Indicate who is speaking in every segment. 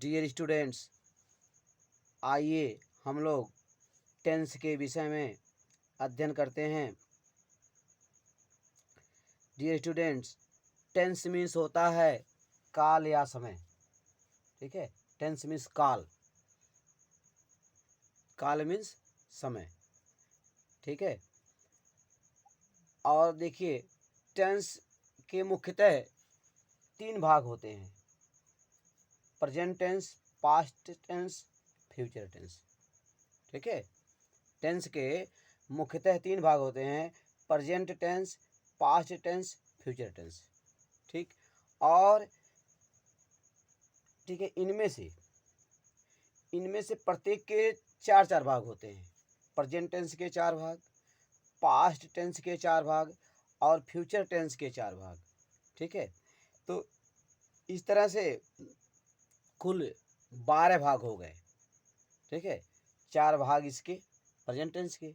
Speaker 1: Dear students, आइए हम लोग टेंस के विषय में अध्ययन करते हैं। डियर स्टूडेंट्स, टेंस मीन्स होता है काल या समय। ठीक है, टेंस मीन्स काल, काल मीन्स समय। ठीक है, और देखिए टेंस के मुख्यतः 3 भाग होते हैं: present tense, past tense, future tense. ठीक है, टेंस के मुख्यतः 3 भाग होते हैं: present tense, past tense, future tense. ठीक, और ठीक है, इनमें से प्रत्येक के 4 भाग होते हैं। प्रेजेंट टेंस के 4 भाग, पास्ट टेंस के 4 भाग और फ्यूचर टेंस के 4 भाग। ठीक है, तो इस तरह से कुल 12 भाग हो गए। ठीक है, 4 भाग इसके प्रेजेंट टेंस के,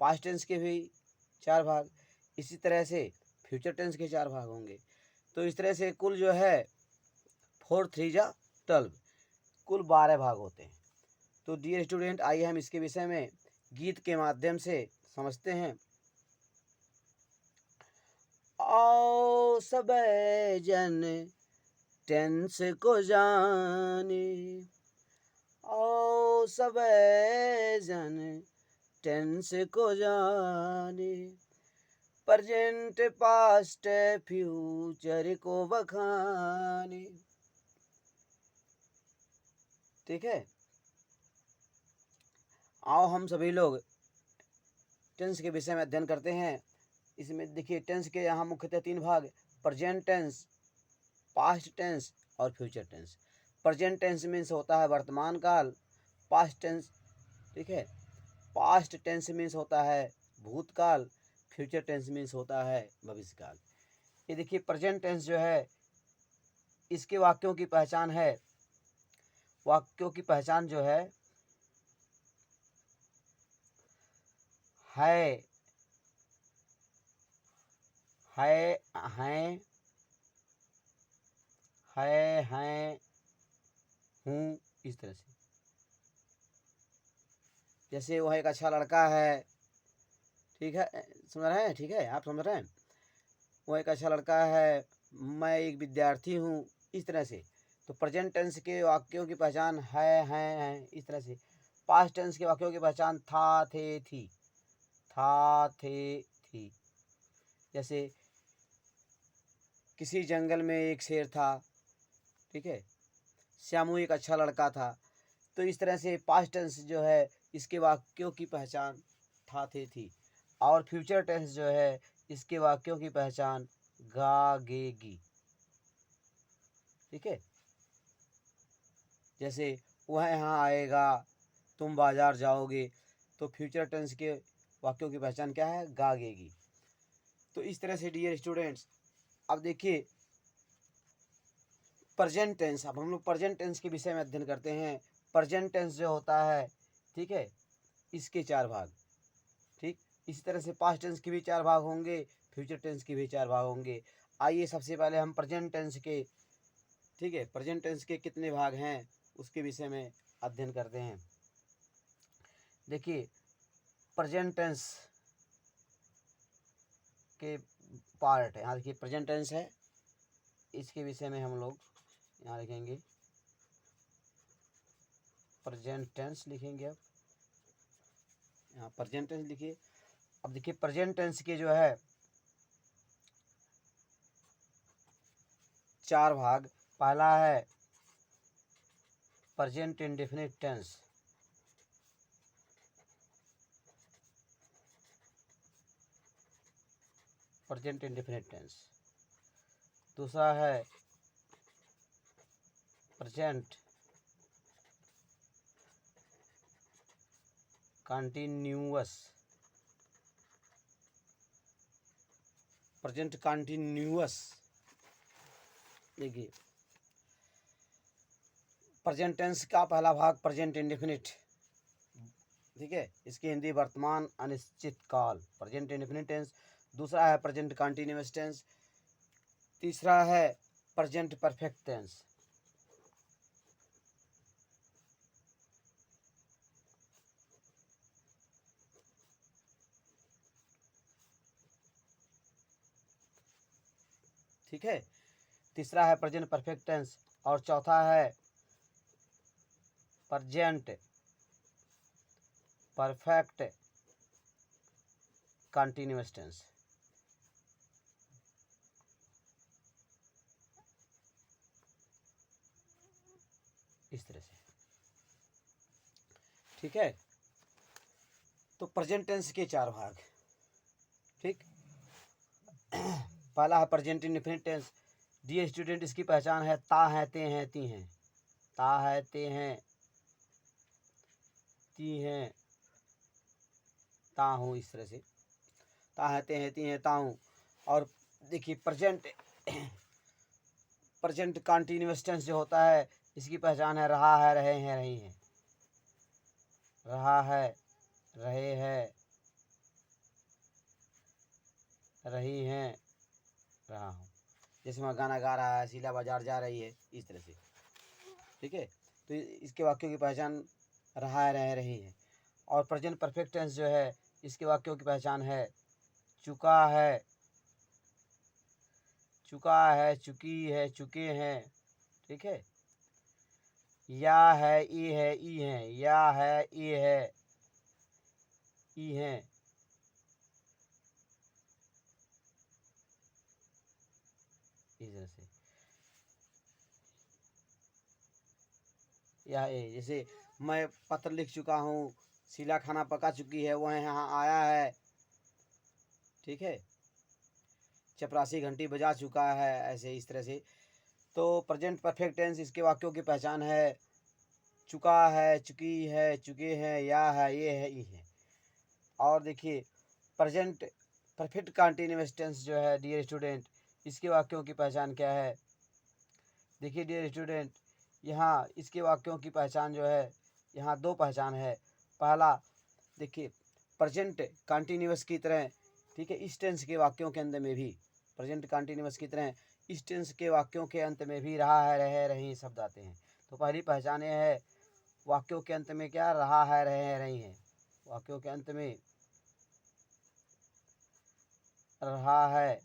Speaker 1: पास्ट टेंस के भी 4 भाग, इसी तरह से फ्यूचर टेंस के 4 भाग होंगे। तो इस तरह से कुल जो है 4 3 जा 12, कुल 12 भाग होते हैं। तो डियर स्टूडेंट, आइए हम इसके विषय में गीत के माध्यम से समझते हैं। आओ सब जन टेंस को जाने, आओ सब जन टेंस को जाने, प्रेजेंट पास्ट फ्यूचर को बखाने। ठीक है, आओ हम सभी लोग टेंस के विषय में अध्ययन करते हैं। इसमें देखिए टेंस के यहाँ मुख्यतः 3 भाग: प्रेजेंट टेंस, पास्ट टेंस और future tense. Present tense means होता है वर्तमान काल। पास्ट टेंस, ठीक है, पास्ट टेंस मीन्स होता है भूतकाल। फ्यूचर टेंस मीन्स होता है भविष्यकाल। ये देखिए प्रेजेंट टेंस जो है, इसके वाक्यों की पहचान है, वाक्यों की पहचान जो है है, हैं, हैं, हूँ, इस तरह से। जैसे वह एक अच्छा लड़का है, ठीक है, समझ रहे हैं? ठीक है, आप समझ रहे हैं? वो एक अच्छा लड़का है, मैं एक विद्यार्थी हूँ, इस तरह से। तो प्रेजेंट टेंस के वाक्यों की पहचान है, हैं, इस तरह से। पास्ट टेंस के वाक्यों की पहचान था, थे, थी, था, थे, थी। जैसे किसी जंगल में एक शेर था, ठीक है, श्यामू एक अच्छा लड़का था। तो इस तरह से पास्ट टेंस जो है, इसके वाक्यों की पहचान था, थे, थी। और फ्यूचर टेंस जो है, इसके वाक्यों की पहचान गा, गे, गी। ठीक है, जैसे वह यहाँ आएगा, तुम बाजार जाओगे, तो फ्यूचर टेंस के वाक्यों की पहचान क्या है? गा, गे, गी। तो इस तरह से डियर स्टूडेंट्स, अब देखिए प्रेजेंट टेंस, अब हम लोग प्रेजेंट टेंस के विषय में अध्ययन करते हैं। प्रेजेंट टेंस जो होता है, ठीक है, इसके 4 भाग। ठीक, इसी तरह से पास्ट टेंस के भी 4 भाग होंगे, फ्यूचर टेंस के भी 4 भाग होंगे। आइए सबसे पहले हम प्रेजेंट टेंस के, ठीक है, प्रेजेंट टेंस के कितने भाग हैं उसके विषय में अध्ययन करते हैं। देखिए प्रेजेंट टेंस के पार्ट है, यहाँ देखिए प्रेजेंट टेंस है, इसके विषय में हम लोग यहाँ लिखेंगे प्रेजेंट टेंस, लिखेंगे। अब यहाँ प्रेजेंट टेंस लिखिए। अब देखिए प्रेजेंट टेंस के जो है 4 भाग। पहला है present indefinite tense, present indefinite tense. दूसरा है प्रेजेंट कंटिन्यूअस, प्रेजेंट कंटिन्यूअस। देखिए प्रेजेंट टेंस का पहला भाग प्रेजेंट इंडेफिनिट, ठीक है, इसकी हिंदी वर्तमान अनिश्चित काल, प्रेजेंट इंडेफिनिट टेंस। दूसरा है प्रेजेंट कंटिन्यूअस टेंस। तीसरा है प्रेजेंट परफेक्ट टेंस। ठीक है। तीसरा है प्रेजेंट परफेक्ट टेंस और चौथा है प्रेजेंट परफेक्ट कंटिन्यूअस टेंस। इस तरह से, ठीक है। तो प्रेजेंट टेंस के चार भाग, ठीक। पहला है present indefinite tense. Dear student, इसकी पहचान है ता है, ते हैं, ती हैं। ता है, ते हैं, ती हैं, ता हूँ, इस तरह से ता है, ते हैं, ती हैं, ता हूँ। और देखिए प्रेजेंट प्रेजेंट कंटिन्यूअस टेंस जो होता है, इसकी पहचान है रहा है, रहे हैं, रही हैं। रहा है, रहे हैं, रही हैं, रहा हूँ। जैसे वहाँ गाना गा रहा है, शीला बाजार जा रही है, इस तरह से, ठीक है। तो इसके वाक्यों की पहचान रहा है, रहे, रही है। और प्रेजेंट परफेक्ट टेंस जो है, इसके वाक्यों की पहचान है चुका है, चुका है, चुकी है, चुके हैं, ठीक है। या है, ई है, ई है, या है, ई है, ई हैं, इस तरह से। या ए, जैसे मैं पत्र लिख चुका हूँ, शीला खाना पका चुकी है, वह यहाँ आया है, ठीक है। चपरासी घंटी बजा चुका है, ऐसे इस तरह से। तो प्रेजेंट परफेक्ट टेंस, इसके वाक्यों की पहचान है चुका है, चुकी है, चुके हैं, या है, ये है, ई है। और देखिए प्रेजेंट परफेक्ट कंटिन्यूअस टेंस जो है डियर स्टूडेंट, इसके वाक्यों की पहचान क्या है। देखिए डियर स्टूडेंट, यहाँ इसके वाक्यों की पहचान जो है, यहाँ दो पहचान है। पहला देखिए प्रेजेंट कंटिन्यूअस की तरह, ठीक है, इस टेंस के वाक्यों के अंत में भी, प्रेजेंट कंटिन्यूअस की तरह इस टेंस के वाक्यों के अंत में भी रहा है, रहे, रही शब्द आते हैं। तो पहली पहचान यह है, वाक्यों के अंत में क्या रहा है, रहे, रही हैं। वाक्यों के अंत में रहा है,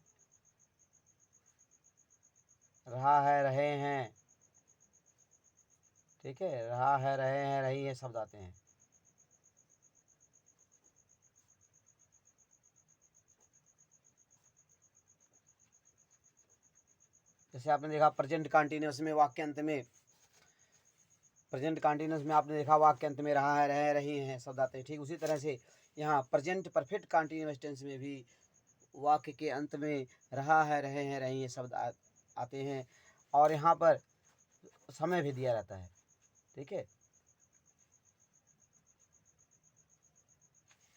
Speaker 1: रहा है, रहे हैं, ठीक है, रहा है, रहे हैं, रही है शब्द आते हैं। जैसे आपने देखा प्रेजेंट कंटिन्यूअस में वाक्य अंत में, प्रेजेंट कंटिन्यूअस में आपने देखा वाक्य अंत में रहा है, रहे, रही हैं शब्द आते हैं। ठीक उसी तरह से यहाँ प्रेजेंट परफेक्ट कंटिन्यूअस टेंस में भी वाक्य के अंत में रहा है, रहे हैं, रही हैं शब्द आते हैं। और यहाँ पर समय भी दिया रहता है, ठीक है।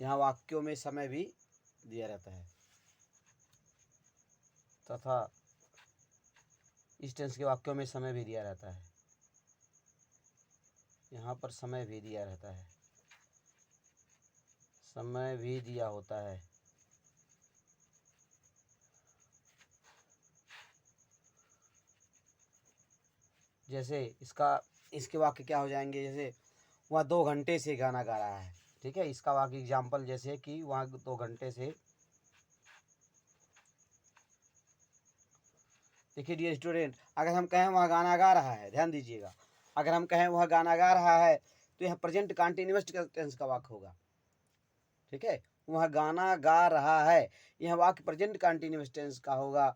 Speaker 1: यहाँ वाक्यों में समय भी दिया रहता है, तथा इस टेंस के वाक्यों में समय भी दिया रहता है। यहाँ पर समय भी दिया रहता है, समय भी दिया होता है। जैसे इसके वाक्य क्या हो जाएंगे, जैसे वह 2 घंटे से गाना गा रहा है, ठीक है। इसका वाक्य एग्जाम्पल जैसे कि वहाँ 2 घंटे से, देखिए डियर स्टूडेंट, अगर हम कहें वह गाना गा रहा है, ध्यान दीजिएगा, अगर हम कहें वह गाना गा रहा है तो यह प्रेजेंट कंटिन्यूअस टेंस का वाक्य होगा, ठीक है। वह गाना गा रहा है, यह वाक्य प्रेजेंट कंटिन्यूअस टेंस का होगा,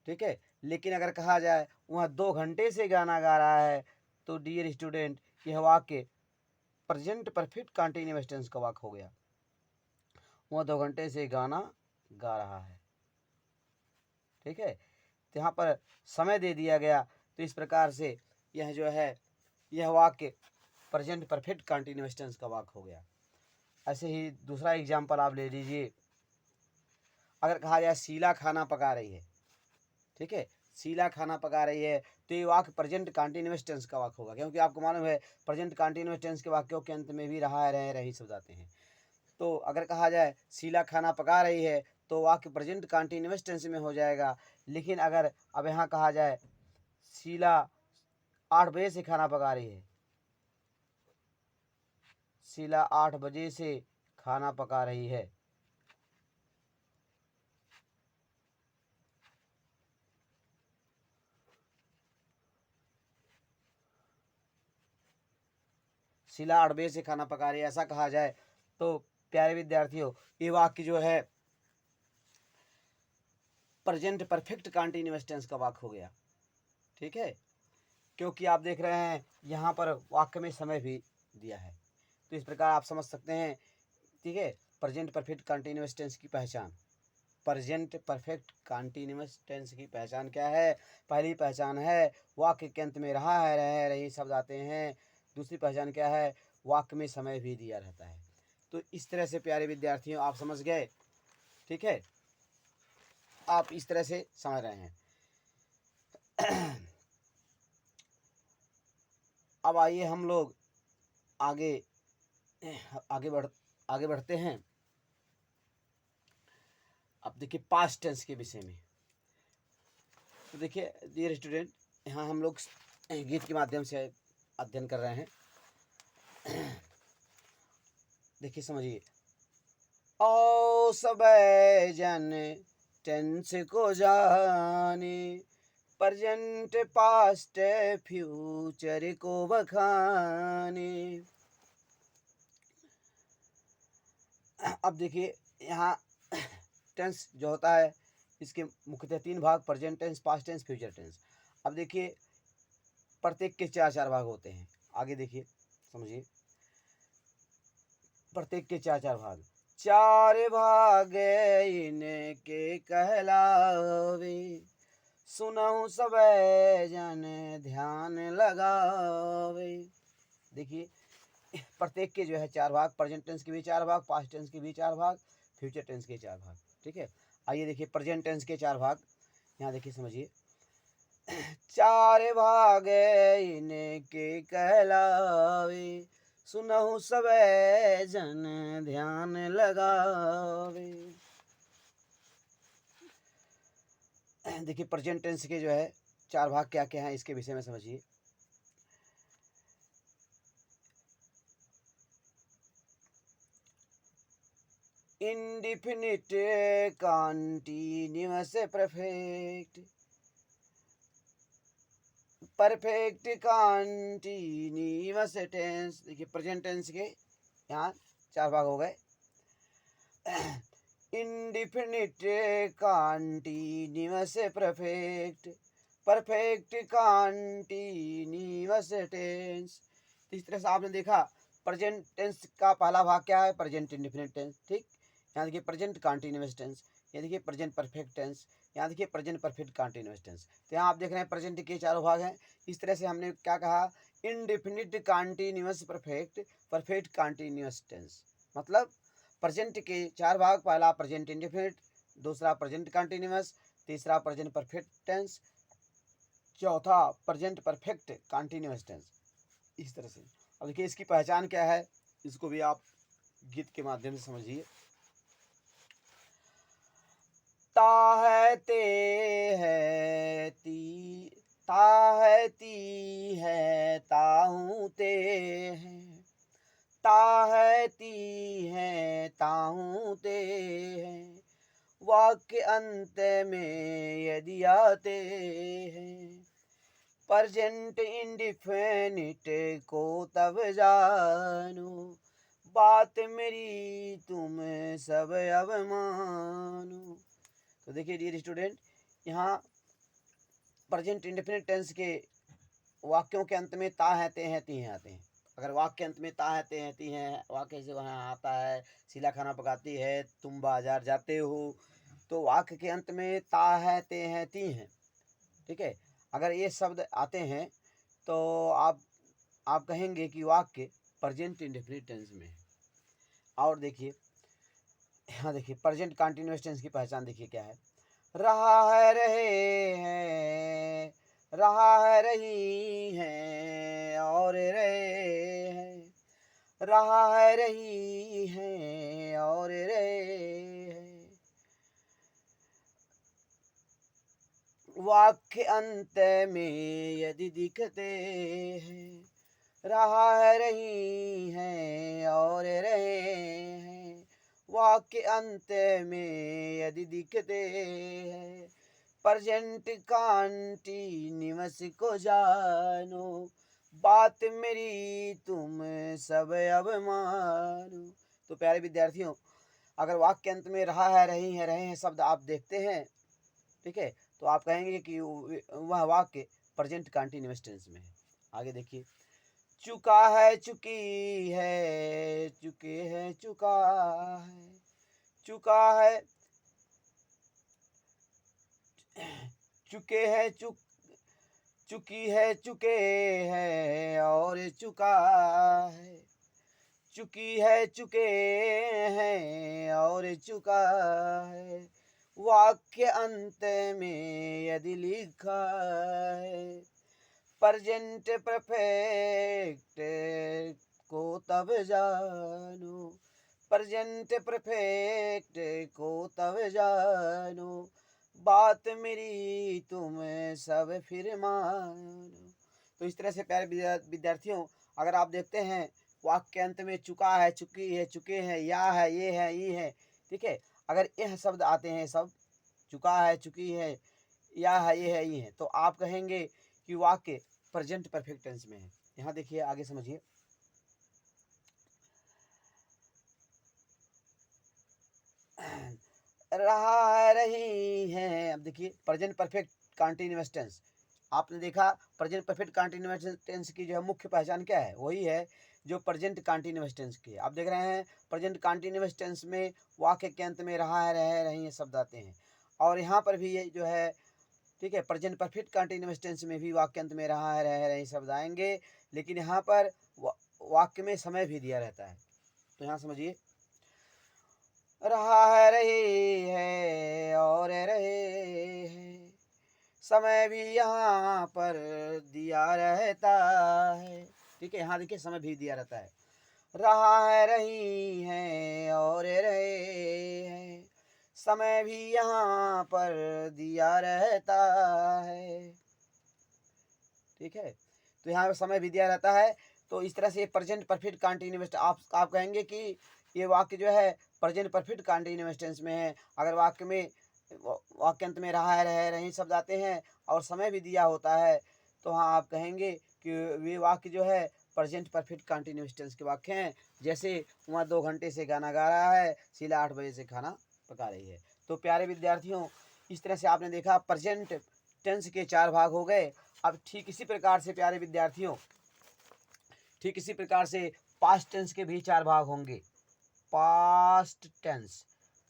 Speaker 1: ठीक है। लेकिन अगर कहा जाए वह 2 घंटे से गाना गा रहा है, तो डियर स्टूडेंट यह वाक्य प्रेजेंट परफेक्ट कंटिन्यूअस टेंस का वाक्य हो गया। वह 2 घंटे से गाना गा रहा है, ठीक है। तो यहाँ पर समय दे दिया गया, तो इस प्रकार से यह जो है, यह वाक्य प्रेजेंट परफेक्ट कंटिन्यूअस टेंस का वाक्य हो गया। ऐसे ही दूसरा एग्जाम्पल आप ले लीजिए। अगर कहा जाए शीला खाना पका रही है, ठीक है, शीला खाना पका रही है, तो ये वाक्य प्रेजेंट कंटिन्यूअस टेंस का वाक्य होगा, क्योंकि आपको मालूम है प्रेजेंट कंटिन्यूअस टेंस के वाक्यों के अंत में भी रहा है, रहे, रही शब्द आते हैं। तो अगर कहा जाए शीला खाना पका रही है, तो वाक्य प्रेजेंट कंटिन्यूअस टेंस में हो जाएगा। लेकिन अगर अब यहाँ कहा जाए शीला 8 बजे से खाना पका रही है, शीला 8 बजे से खाना पका रही है, शीला अड़बे से खाना पका रही है, ऐसा कहा जाए तो प्यारे विद्यार्थियों ये वाक्य जो है प्रेजेंट परफेक्ट कंटीन्यूअस टेंस का वाक्य हो गया। ठीक है, क्योंकि आप देख रहे हैं यहाँ पर वाक्य में समय भी दिया है, तो इस प्रकार आप समझ सकते हैं। ठीक है, प्रेजेंट परफेक्ट कंटीन्यूअस टेंस की पहचान, प्रेजेंट परफेक्ट कंटीन्यूअस टेंस की पहचान क्या है? पहली पहचान है वाक्य के अंत में रहा है, रह रही शब्द आते हैं। दूसरी पहचान क्या है? वाक्य में समय भी दिया रहता है। तो इस तरह से प्यारे विद्यार्थियों आप समझ गए। ठीक है, आप इस तरह से समझ रहे हैं। अब आइए हम लोग आगे आगे बढ़ते हैं। अब देखिए पास्ट टेंस के विषय में। तो देखिए डियर स्टूडेंट, यहाँ हम लोग गीत के माध्यम से अध्ययन कर रहे हैं। देखिए समझिए, ओ सब जन टेंस को जाने, प्रेजेंट पास्ट फ्यूचर को बखाने। अब देखिए यहाँ टेंस जो होता है इसके मुख्यतः 3 भाग, present tense, past tense, future tense. अब देखिए प्रत्येक के 4-4 भाग होते हैं। आगे देखिए समझिए, प्रत्येक के 4-4 भाग, 4 भाग इनके कहलावे, सुनहु सब जन ध्यान लगावे। देखिए प्रत्येक के जो है 4 भाग, प्रेजेंट टेंस के भी 4 भाग, पास्ट टेंस के भी 4 भाग, फ्यूचर टेंस के 4 भाग। ठीक है, आइए देखिए प्रेजेंट टेंस के 4 भाग। यहाँ देखिए समझिए, 4 भाग इनके कहलावे, सुनहु सब जन ध्यान लगावे। देखिए प्रेजेंट टेंस के जो है 4 भाग क्या क्या हैं इसके विषय में समझिए। Indefinite continuous perfect, perfect continuous tense. देखिए प्रेजेंट टेंस के यहाँ 4 भाग हो गए। Indefinite continuous perfect, perfect continuous tense. इस तरह से आपने देखा प्रेजेंट टेंस का पहला भाग क्या है? Present indefinite tense. ठीक, यहाँ देखिए प्रेजेंट कंटीन्यूअस टेंस, यहाँ देखिए प्रेजेंट परफेक्ट टेंस, यहाँ देखिए प्रेजेंट परफेक्ट कंटीन्यूअस टेंस। तो यहाँ आप देख रहे हैं प्रेजेंट के 4 भाग हैं। इस तरह से हमने क्या कहा? Indefinite continuous perfect, perfect continuous tense. मतलब प्रेजेंट के 4 भाग, पहला प्रेजेंट इंडिफिनिट, दूसरा प्रेजेंट कंटीन्यूअस, तीसरा प्रेजेंट परफेक्ट टेंस, चौथा प्रेजेंट परफेक्ट कंटीन्यूअस टेंस। इस तरह से अब देखिए इसकी पहचान क्या है, इसको भी आप गीत के माध्यम से समझिए। ता है ते है ती, ता है ती है ताहू ते है, ता है ती है ताहू ते है, वाक्य अंत में यदि आते हैं, प्रेजेंट इंडिफिनिट को तब जानो, बात मेरी तुम सब अब मानो। तो देखिए डियर स्टूडेंट, यहाँ प्रेजेंट इंडिफिनिट टेंस के वाक्यों के अंत में ता है ते हैं ती हैं आते हैं। अगर वाक्य के अंत में ता है ते हैं ती हैं, वाक्य से वहाँ आता है शीला खाना पकाती है, तुम बाजार जाते हो, तो वाक्य के अंत में ता है ते हैं ती हैं। ठीक है, अगर ये शब्द आते हैं तो आप कहेंगे कि वाक्य प्रेजेंट इंडेफिनिट टेंस में है। और देखिए यहाँ देखिए प्रेजेंट कंटिन्यूअस टेंस की पहचान देखिए क्या है। रहा है, रहे हैं, रहा है, रही हैं और रहे हैं, रहा है, रही हैं और रहे हैं, वाक्य अंत में यदि दिखते हैं, रहा है, रही हैं और रहे हैं, वाक्य अंत में यदि दिखते हैं, प्रेजेंट कंटीन्यूअस को जानो, बात मेरी तुम सब अब मानो। तो प्यारे विद्यार्थियों, अगर वाक्य के अंत में रहा है, रही है, रहे हैं शब्द आप देखते हैं, ठीक है, तो आप कहेंगे कि वह वाक्य प्रेजेंट कंटिन्यूअस टेंस में है। आगे देखिए, चुका है, चुकी है, चुके हैं, चुका है, चुका है, चुके हैं, चुकी है, चुके हैं और चुका है, चुकी है, चुके हैं और चुका है। वाक्य अंत में यदि लिखा है प्रेजेंट परफेक्ट को तब जानो, प्रेजेंट परफेक्ट को तब जानो, बात मेरी तुम सब फिर मानो। तो इस तरह से प्यारे विद्यार्थियों, अगर आप देखते हैं वाक्य के अंत में चुका है, चुकी है, चुके हैं, या है, ये है, ठीक है, अगर यह शब्द आते हैं, सब चुका है, चुकी है, या है, ये है, तो आप कहेंगे कि वाक्य प्रेजेंट परफेक्ट टेंस में है। यहाँ देखिए, आगे समझिए, रहा है, रही है। अब देखिए प्रेजेंट परफेक्ट कंटिन्यूअस टेंस, आपने देखा प्रेजेंट परफेक्ट कंटिन्यूअस टेंस की जो है मुख्य पहचान क्या है, वही है जो प्रेजेंट कंटिन्यूअस टेंस की है। आप देख रहे हैं प्रेजेंट कंटिन्यूअस टेंस में वाक्य के अंत में रहा है, रहे, रही है शब्द आते हैं, और यहाँ पर भी ये जो है, ठीक है, प्रेजेंट परफेक्ट कंटिन्यूअस टेंस में भी वाक्य अंत में रहा है, रहे, रही शब्द आएंगे, लेकिन यहाँ पर वाक्य में समय भी दिया रहता है। तो यहाँ समझिए, रहा है, रही है और रहे हैं, समय भी यहाँ पर दिया रहता है, ठीक है, यहाँ देखिए समय भी दिया रहता है, रहा है, रही है और रहे हैं, समय भी यहाँ पर दिया रहता है, ठीक है, तो यहाँ पर समय भी दिया रहता है। तो इस तरह से प्रेजेंट परफेक्ट कंटिन्यूअस, आप कहेंगे कि ये वाक्य जो है प्रेजेंट परफेक्ट कंटिन्यूअस टेंस में है। अगर वाक्य में वाक्यांत में रहा है, रहे, रही शब्द आते हैं और समय भी दिया होता है, तो हाँ आप कहेंगे कि वे वाक्य जो है प्रेजेंट परफेक्ट कंटिन्यूअस टेंस के वाक्य हैं। जैसे वहाँ 2 घंटे से गाना गा रहा है, शीला 8 बजे से खाना पका रही है। तो प्यारे विद्यार्थियों, इस तरह से आपने देखा प्रेजेंट टेंस के 4 भाग हो गए। अब ठीक इसी प्रकार से प्यारे विद्यार्थियों, ठीक इसी प्रकार से पास्ट टेंस के भी 4 भाग होंगे। पास्ट टेंस,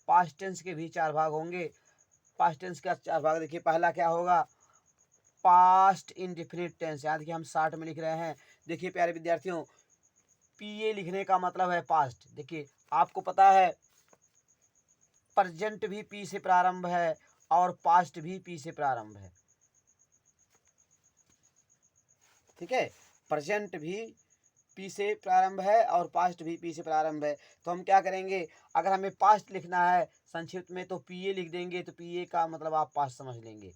Speaker 1: पास्ट टेंस के भी 4 भाग होंगे। पास्ट टेंस का 4 भाग देखिए, पहला क्या होगा, पास्ट इंडेफिनिट टेंस। यहाँ देखिए हम 60 में लिख रहे हैं। देखिए प्यारे विद्यार्थियों, पीए लिखने का मतलब है पास्ट। देखिए आपको पता है प्रेजेंट भी पी से प्रारंभ है और पास्ट भी पी से प्रारंभ है, ठीक है, प्रेजेंट भी पी से प्रारंभ है और पास्ट भी पी से प्रारंभ है। तो हम क्या करेंगे, अगर हमें पास्ट लिखना है संक्षिप्त में तो पीए लिख देंगे, तो पीए का मतलब आप पास्ट समझ लेंगे,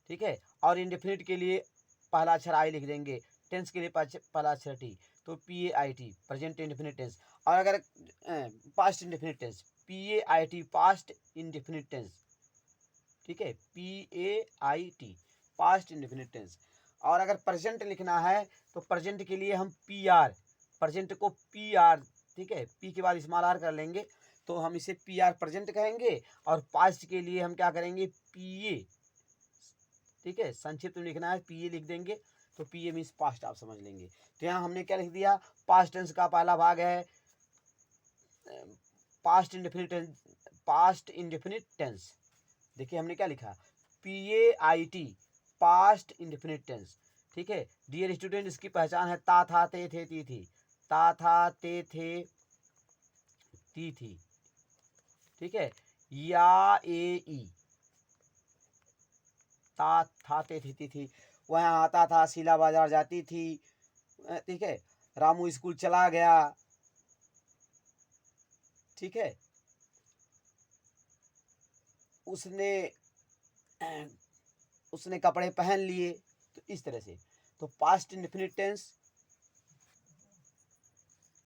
Speaker 1: ठीक है, और इंडेफिनिट के लिए पहला अक्षर आई लिख देंगे, टेंस के लिए पहला अक्षर टी, तो P A I T present indefinite tense. और अगर past indefinite tense, P A I T past indefinite tense, ठीक है, P A I T past indefinite tense. और अगर प्रेजेंट लिखना है तो प्रेजेंट के लिए हम पी आर, प्रेजेंट को पी आर, ठीक है, पी के बाद स्मॉल आर कर लेंगे, तो हम इसे पी आर प्रेजेंट कहेंगे। और पास्ट के लिए हम क्या करेंगे, पी ए, ठीक है, संक्षिप्त में लिखना है पी ए लिख देंगे, तो पी ए मीन्स पास्ट आप समझ लेंगे। तो यहाँ हमने क्या लिख दिया, पास्ट टेंस का पहला भाग है past indefinite tense, past indefinite tense. देखिए हमने क्या लिखा, P A I T past indefinite tense, ठीक है। डियर स्टूडेंट, इसकी पहचान है ता था ते थे ती थी, ता था ते थे ती थी, ठीक है, या ए ई, ता था ते थे ती थी, वहाँ आता था, शीला बाजार जाती थी, ठीक है, रामू स्कूल चला गया, ठीक है, उसने उसने कपड़े पहन लिए। तो इस तरह से, तो पास्ट इंडेफिनिट टेंस